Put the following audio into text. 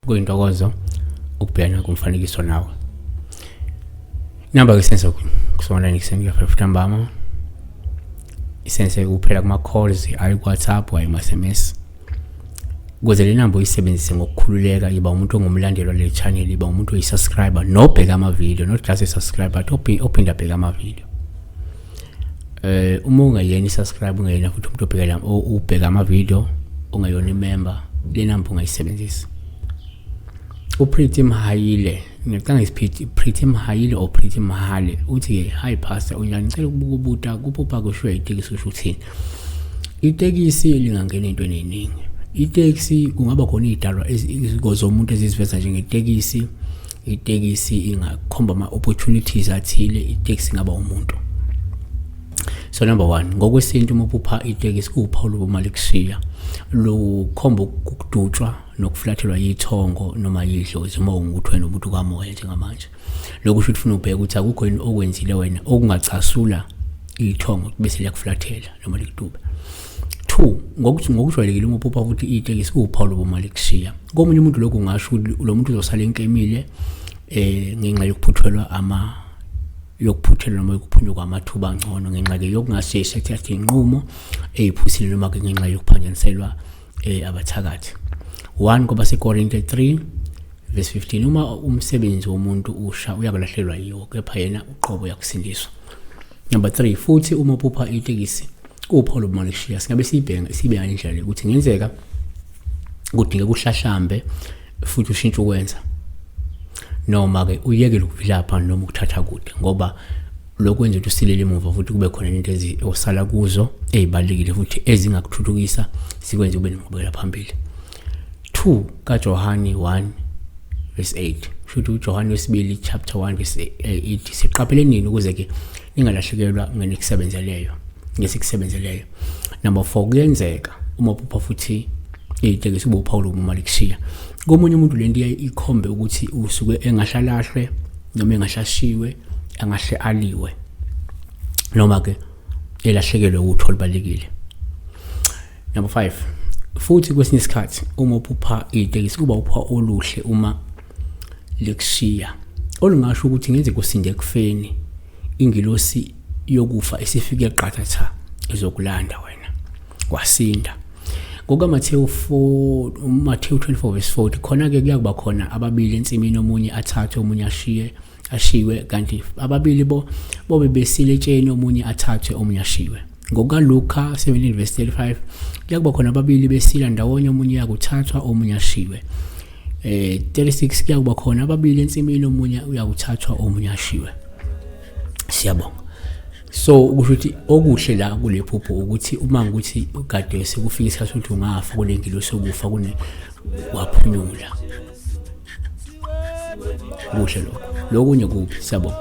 Kuyintokozo ukubhekana kumfanekiso nawe. Inamba ke sense kusona ngisenga 5 ntambama. Isense kuphela kuma calls, ayi ku WhatsApp, ayi ma SMS. Ukuze le namba uyisebenzise ngokukhululeka, iba umuntu ongumlandeli wale channel, iba umuntu oyisubscriber, nobheka ama video, not just a subscriber, ophinda bheka ama video. Uma ungayena isubscribe, ungayena futhi umuntu obheka ubheka ama video, ungayona imember, le namba ungayisebenzisa. Pretty Mahayile, ngicanga isiphiti Pretty Mahayile or Pretty Mahale, uthi ke hi pastor, uyanicela ukubuka kuphopa kushwe itekisi usho uthini. Itekisi lingangena into eningi. Itekisi kungaba khona idalwa ezizomuntu eziziveza njengetekisi. Itekisi ingakhomba ama opportunities athile, itekisi ngaba umuntu. So number 1, ngokwesintu uma uphupha itekisi kuwuphawu lobumali kushiya. Lukhomba ukudutshwa nokuflathelwa yithongo noma yidlozi uma ungukuthi wena umuntu kamoya njengamanje. Lokho kusho ufuna ubheka ukuthi akukho yini okwenzile wena okungacasula ithongo bese liyakuflathela noma likudube. 2, ngokujwayelekile uma uphupha ukuthi itekisi kuwuphawu lobumali kushiya. Komunye umuntu lokho ungasho ukuthi lo muntu uzosala enkemile ngenxa yokuphuthelwa noma yokuphunyuka kwamathuba angcono ngenxa ke yokungasheshe ethathe inqumo eyiphusile noma ke ngenxa yokuphanjaniselwa abathakathi. 1 ngoba seKorinte 3 verse 15, uma umsebenzi womuntu usha uyakulahlelwa yiwo kepha yena uqobo yakusindiswa. Number 3, futhi uma uphupha itekisi kuwuphawu lobumali kushiya, singabe sibheka indlela ukuthi ngenzeka kudinge kuhlahlambe futhi ushintshe ukwenza, noma ke uyekele ukuvilapha noma ukuthatha kude, ngoba lokwenza ukuthi usilele emuva futhi kube khona into osala kuzo ezibalekile futhi ezingakuthuthukisa sikwenze ube nenqubekela phambili. 2 kaJohane 1 verse 8, futhi uJohane wesibili chapter 1 verse 8, siqaphele nini ukuze ke ningalahlekelwa ngesikubenzeleyo. Number 4, kuyenzeka uma uphupha futhi itekisi ubuphawu lobumali kushiya. Komunye umuntu lento ikhombe ukuthi usuke engahlalahlwe noma engashashiwe, angahle aliwe, noma ke elahlekelwe utho olubalekile. Number 5, futhi kwesinye isikhathi uma uphupha itekisi kuba uphawu oluhle uma likushiya, olungasho ukuthi ngenze kusinde ekufeni, ingilosi yokufa esifike qathatha izokulanda wena wasinda. NgokaMathewu 24 verse 40, khona ke kuyakuba khona ababili ensimini, omunye athathe omunye ashiwe, kanti ababili bobe besile etsheni, omunye athathe omunye ashiwe. NgokaLuka 17 verse 35, kuyakuba khona ababili besila ndawonye, omunye yakuthathwa omunye ashiwe. 36 kuyakuba khona ababili ensimini, omunye uyakuthathwa omunye ashiwe. Siyabonga. So ukusho ukuthi okuhle la kule phupho ukuthi uma ukuthi ukade sekufika isikhathi sokuthi ungafa kule ngilo sokufa waphunyula. Kuhle lokho kunye kuphi? Siyabonga.